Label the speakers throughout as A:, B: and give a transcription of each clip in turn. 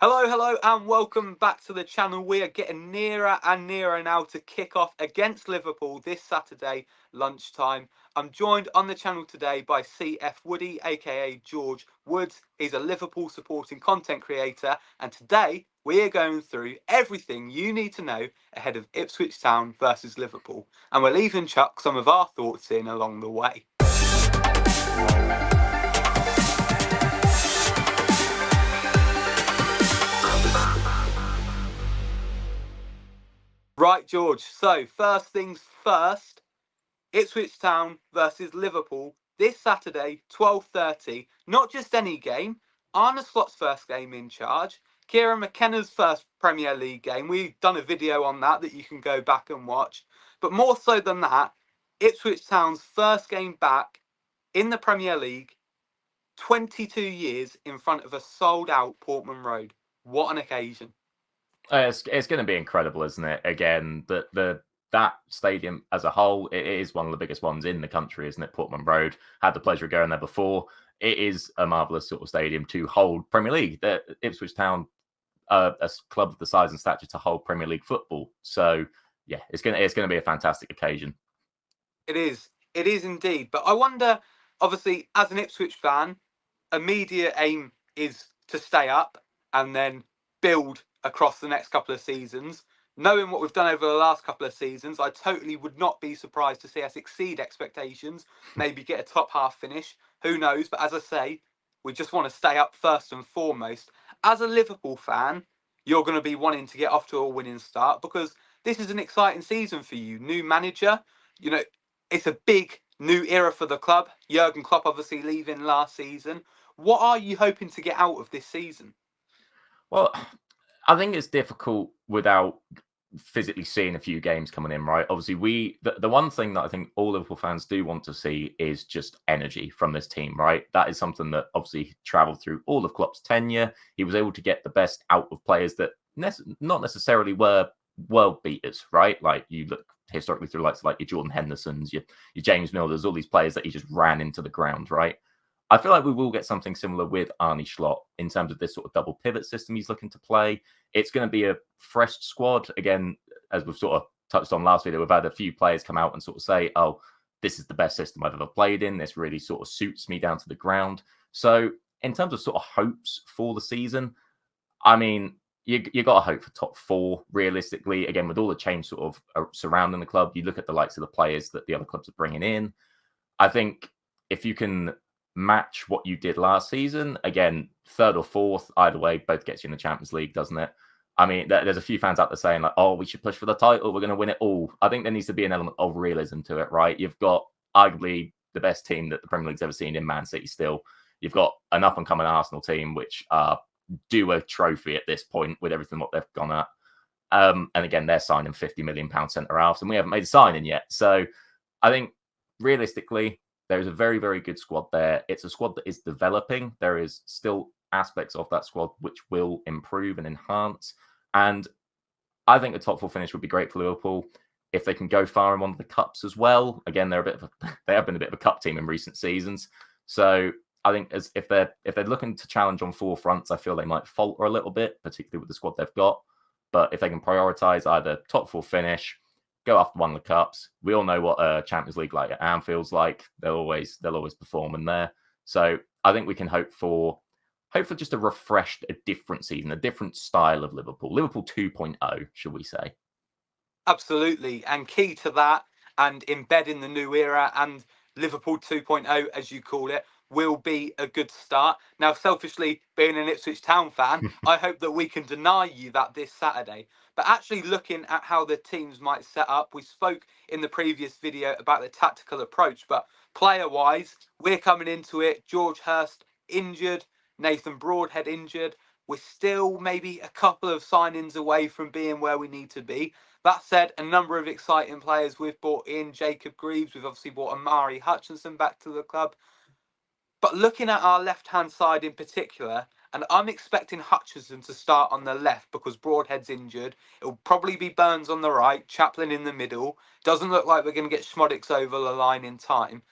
A: Hello, and welcome back to the channel. We are getting nearer and nearer now to kick off against Liverpool this Saturday lunchtime. I'm joined on the channel today by CF Woody, aka George Woods. He's a Liverpool supporting content creator, and today we are going through everything you need to know ahead of Ipswich Town versus Liverpool, and we'll even chuck some of our thoughts in along the way. Right, George. So, first things first, Ipswich Town versus Liverpool this Saturday, 12:30. Not just any game. Arne Slot's first game in charge. Kieran McKenna's first Premier League game. We've done a video on that you can go back and watch. But more so than that, Ipswich Town's first game back in the Premier League, 22 years in front of a sold-out Portman Road. What an occasion.
B: It's going to be incredible, isn't it? Again, that stadium as a whole, it is one of the biggest ones in the country, isn't it? Portman Road. Had the pleasure of going there before. It is a marvellous sort of stadium to hold Premier League. The Ipswich Town, a club of the size and stature to hold Premier League football. So yeah, it's going to be a fantastic occasion.
A: It is indeed. But I wonder, obviously, as an Ipswich fan, immediate aim is to stay up and then build across the next couple of seasons. Knowing what we've done over the last couple of seasons, I totally would not be surprised to see us exceed expectations, maybe get a top half finish. Who knows? But as I say, we just want to stay up first and foremost. As a Liverpool fan, you're going to be wanting to get off to a winning start because this is an exciting season for you. New manager, it's a big new era for the club. Jurgen Klopp obviously leaving last season. What are you hoping to get out of this season?
B: Well, I think it's difficult without physically seeing a few games coming in, right? Obviously, the one thing that I think all Liverpool fans do want to see is just energy from this team, right? That is something that obviously travelled through all of Klopp's tenure. He was able to get the best out of players that not necessarily were world beaters, right? Like you look historically through like your Jordan Hendersons, your James Millers, all these players that he just ran into the ground, right? I feel like we will get something similar with Arne Slot in terms of this sort of double pivot system he's looking to play. It's going to be a fresh squad. Again, as we've sort of touched on last video, we've had a few players come out and sort of say, oh, this is the best system I've ever played in. This really sort of suits me down to the ground. So in terms of sort of hopes for the season, I mean, you got to hope for top four, realistically. Again, with all the change sort of surrounding the club, you look at the likes of the players that the other clubs are bringing in. I think if you can match what you did last season, again, third or fourth, either way, both gets you in the Champions League, doesn't it? I mean, there's a few fans out there saying like, oh, we should push for the title, we're going to win it all. I think there needs to be an element of realism to it, right? You've got arguably the best team that the Premier League's ever seen in Man City still. You've got an up-and-coming Arsenal team, which are due a trophy at this point with everything what they've gone at. And again, they're signing £50 million centre-halves, and we haven't made a signing yet. So I think realistically, there is a very, very good squad there. It's a squad that is developing. There is still aspects of that squad which will improve and enhance. And I think a top four finish would be great for Liverpool if they can go far in one of the cups as well. Again, they have been a bit of a cup team in recent seasons. So I think if they're looking to challenge on four fronts, I feel they might falter a little bit, particularly with the squad they've got. But if they can prioritise either top four finish, go after one of the cups. We all know what a Champions League like at Anfield's like. They'll always perform in there. So I think we can hope for just a refreshed, a different season, a different style of Liverpool. Liverpool 2.0, should we say?
A: Absolutely. And key to that and embedding the new era and Liverpool 2.0, as you call it, will be a good start. Now, selfishly, being an Ipswich Town fan, I hope that we can deny you that this Saturday. But actually looking at how the teams might set up, we spoke in the previous video about the tactical approach, but player-wise, we're coming into it. George Hurst injured, Nathan Broadhead injured. We're still maybe a couple of signings away from being where we need to be. That said, a number of exciting players we've brought in. Jacob Greaves, we've obviously brought Omari Hutchinson back to the club. But looking at our left-hand side in particular, and I'm expecting Hutchinson to start on the left because Broadhead's injured. It'll probably be Burns on the right, Chaplin in the middle. Doesn't look like we're going to get Schmodix over the line in time.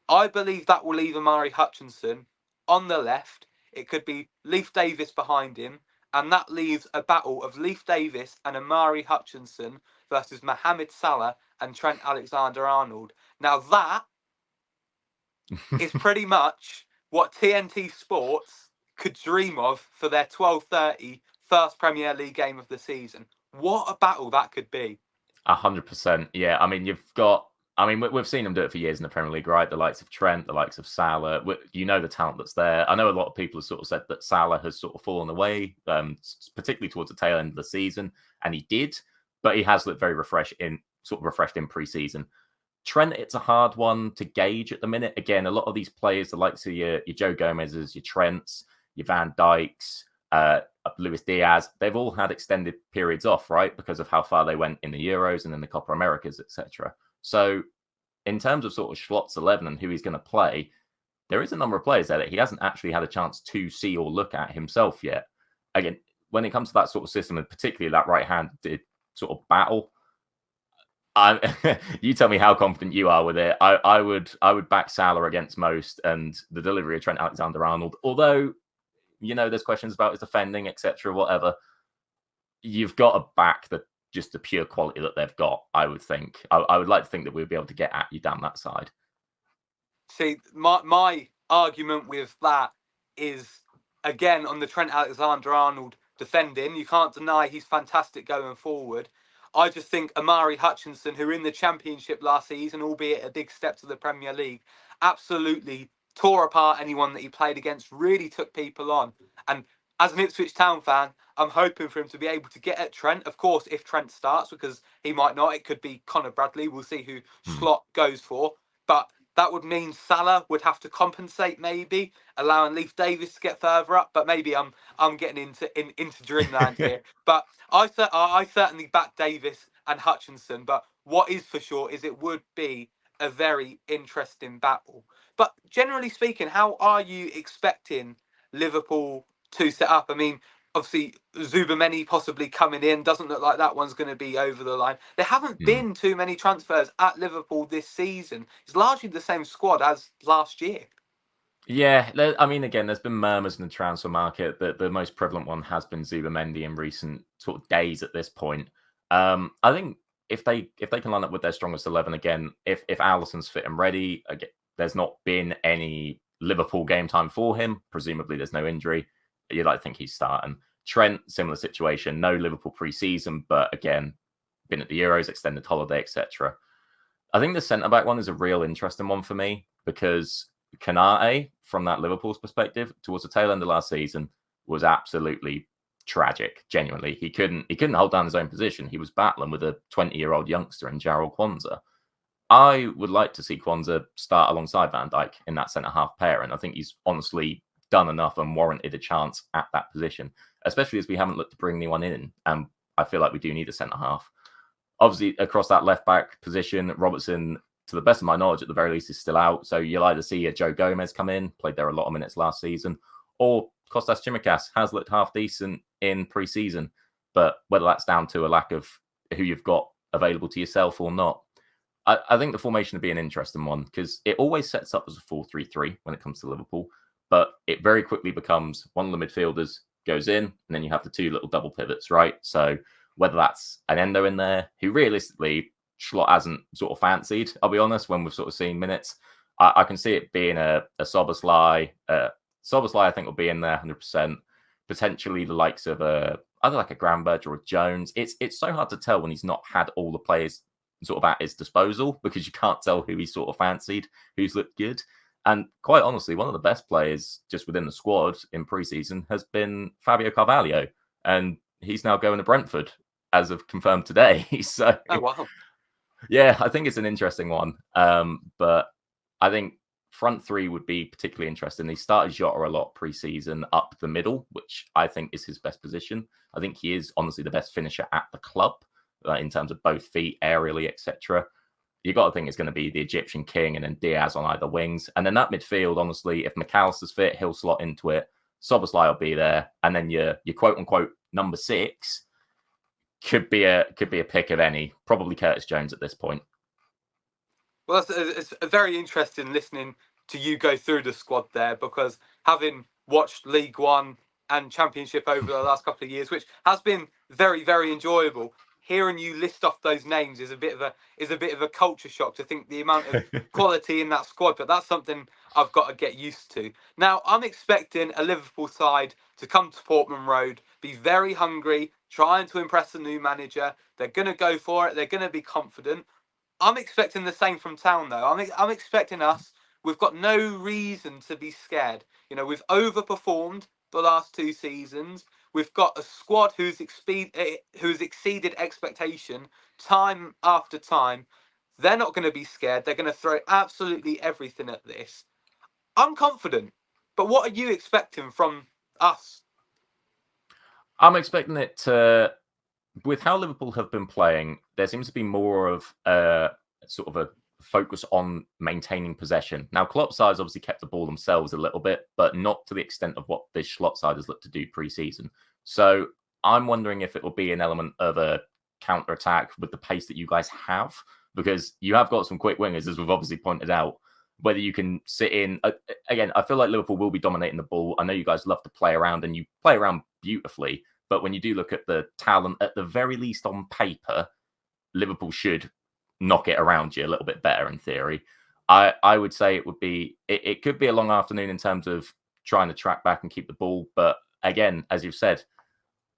A: I believe that will leave Omari Hutchinson on the left. It could be Leif Davis behind him and that leaves a battle of Leif Davis and Omari Hutchinson versus Mohamed Salah and Trent Alexander-Arnold. Now that is pretty much what TNT Sports could dream of for their 12:30 first Premier League game of the season. What a battle that could be.
B: 100%. Yeah, I mean, you've got. I mean, we've seen them do it for years in the Premier League, right? The likes of Trent, the likes of Salah. You know the talent that's there. I know a lot of people have sort of said that Salah has sort of fallen away, particularly towards the tail end of the season, and he did, but he has looked very refreshed in pre-season. Trent, it's a hard one to gauge at the minute. Again, a lot of these players, the likes of your Joe Gomez's, your Trents, your Van Dijks, Luis Diaz, they've all had extended periods off, right? Because of how far they went in the Euros and in the Copa Americas, etc. So in terms of sort of Schlott's 11 and who he's going to play, there is a number of players there that he hasn't actually had a chance to see or look at himself yet. Again, when it comes to that sort of system, and particularly that right-handed sort of battle, you tell me how confident you are with it. I would back Salah against most, and the delivery of Trent Alexander-Arnold, although, you know, there's questions about his defending, etc., whatever. You've got to back just the pure quality that they've got, I would think. I would like to think that we'll be able to get at you down that side.
A: See, my argument with that is, again, on the Trent Alexander-Arnold defending, you can't deny he's fantastic going forward. I just think Omari Hutchinson, who in the Championship last season, albeit a big step to the Premier League, absolutely tore apart anyone that he played against, really took people on. And as an Ipswich Town fan, I'm hoping for him to be able to get at Trent. Of course, if Trent starts, because he might not, it could be Conor Bradley. We'll see who Slot goes for. But that would mean Salah would have to compensate, maybe allowing Leif Davis to get further up. But maybe I'm getting into dreamland here. But I certainly back Davis and Hutchinson. But what is for sure is it would be a very interesting battle. But generally speaking, how are you expecting Liverpool to set up? I mean, obviously Zubameni possibly coming in, doesn't look like that one's going to be over the line. There haven't been too many transfers at Liverpool this season. It's largely the same squad as last year.
B: Yeah, I mean, again, there's been murmurs in the transfer market that the most prevalent one has been Zubamendi in recent sort of days at this point. I think if they can line up with their strongest 11 again, if Alisson's fit and ready, again, there's not been any Liverpool game time for him. Presumably, there's no injury. You'd like to think he's starting. Trent, similar situation. No Liverpool pre-season, but again, been at the Euros, extended holiday, etc. I think the centre-back one is a real interesting one for me because Kanate, from that Liverpool's perspective, towards the tail end of last season, was absolutely tragic. Genuinely, he couldn't hold down his own position. He was battling with a 20-year-old youngster in Jarrell Kwanzaa. I would like to see Kwanzaa start alongside Van Dijk in that centre-half pair, and I think he's honestly done enough and warranted a chance at that position, especially as we haven't looked to bring anyone in, and I feel like we do need a centre-half. Obviously, across that left-back position, Robertson, to the best of my knowledge, at the very least, is still out. So you'll either see a Joe Gomez come in, played there a lot of minutes last season, or Kostas Tsimikas has looked half decent in pre-season. But whether that's down to a lack of who you've got available to yourself or not, I think the formation would be an interesting one because it always sets up as a 4-3-3 when it comes to Liverpool, but it very quickly becomes one of the midfielders goes in, and then you have the two little double pivots, right? So whether that's an Endo in there, who realistically Schlott hasn't sort of fancied, I'll be honest, when we've sort of seen minutes. I can see it being a Szoboszlai. Szoboszlai, I think, will be in there 100%. Potentially the likes of either like a Gravenberch or a Jones. It's so hard to tell when he's not had all the players sort of at his disposal because you can't tell who he sort of fancied, who's looked good. And quite honestly, one of the best players just within the squad in pre-season has been Fabio Carvalho. And he's now going to Brentford as of confirmed today. So,
A: oh, wow.
B: Yeah, I think it's an interesting one. But I think front three would be particularly interesting. He started Jota a lot pre-season up the middle, which I think is his best position. I think he is honestly the best finisher at the club in terms of both feet, aerially, etc. You got to think it's going to be the Egyptian king and then Diaz on either wings. And then that midfield, honestly, if McAllister's fit, he'll slot into it. Szoboszlai will be there. And then your quote-unquote number 6 could be a pick of any, probably Curtis Jones at this point.
A: Well, it's very interesting listening to you go through the squad there because having watched League One and Championship over the last couple of years, which has been very, very enjoyable. Hearing you list off those names is a bit of a culture shock to think the amount of quality in that squad, but that's something I've got to get used to. Now, I'm expecting a Liverpool side to come to Portman Road, be very hungry, trying to impress the new manager. They're going to go for it. They're going to be confident. I'm expecting the same from Town, though. I'm expecting us. We've got no reason to be scared. You know, we've overperformed the last 2 seasons. We've got a squad who's exceeded expectation time after time. They're not going to be scared. They're going to throw absolutely everything at this. I'm confident. But what are you expecting from us?
B: I'm expecting it to, with how Liverpool have been playing, there seems to be more of a sort of a focus on maintaining possession. Now, Klopp's side has obviously kept the ball themselves a little bit, but not to the extent of what this Schlott side has looked to do pre-season. So I'm wondering if it will be an element of a counter-attack with the pace that you guys have, because you have got some quick wingers, as we've obviously pointed out. Whether you can sit in, again, I feel like Liverpool will be dominating the ball. I know you guys love to play around, and you play around beautifully. But when you do look at the talent, at the very least on paper, Liverpool should knock it around you a little bit better in theory. I would say it could be a long afternoon in terms of trying to track back and keep the ball. But again, as you've said,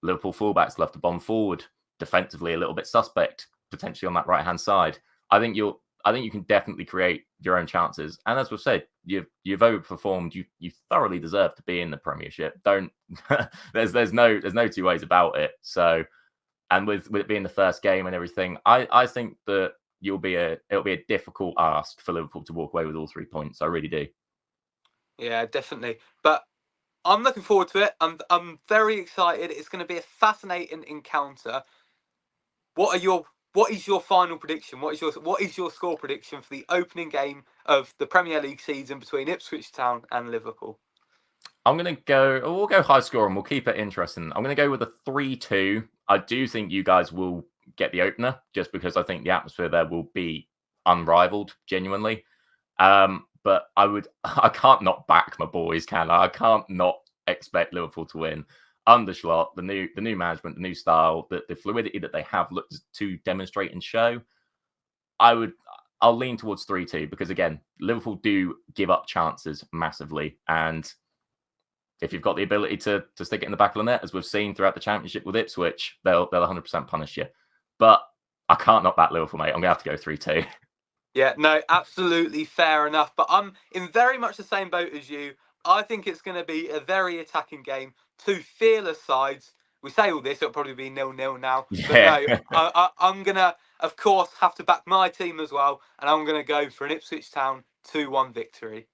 B: Liverpool fullbacks love to bomb forward. Defensively, a little bit suspect, potentially on that right-hand side. I think you can definitely create your own chances. And as we've said, you've overperformed. You thoroughly deserve to be in the Premiership. Don't there's no two ways about it. So, and with it being the first game and everything, I think that it'll be a difficult ask for Liverpool to walk away with all 3 points. I really do.
A: Yeah, definitely. But I'm looking forward to it. I'm very excited. It's going to be a fascinating encounter. What is your final prediction? What is your score prediction for the opening game of the Premier League season between Ipswich Town and Liverpool?
B: We'll go high score and we'll keep it interesting. I'm going to go with a 3-2. I do think you guys will get the opener just because I think the atmosphere there will be unrivaled, genuinely. But I can't not back my boys, can I? I can't not expect Liverpool to win. Under Schlott, the new management, the new style, the fluidity that they have looked to demonstrate and show, I'll lean towards 3-2 because again, Liverpool do give up chances massively, and if you've got the ability to stick it in the back of the net, as we've seen throughout the Championship with Ipswich, they'll 100% punish you. But I can't knock back Liverpool, mate. I'm gonna have to go 3-2.
A: Yeah, no, absolutely fair enough. But I'm in very much the same boat as you. I think it's going to be a very attacking game. 2 fearless sides. We say all this, it'll probably be 0-0 now.
B: Yeah.
A: But no, I'm going to, of course, have to back my team as well. And I'm going to go for an Ipswich Town 2-1 victory.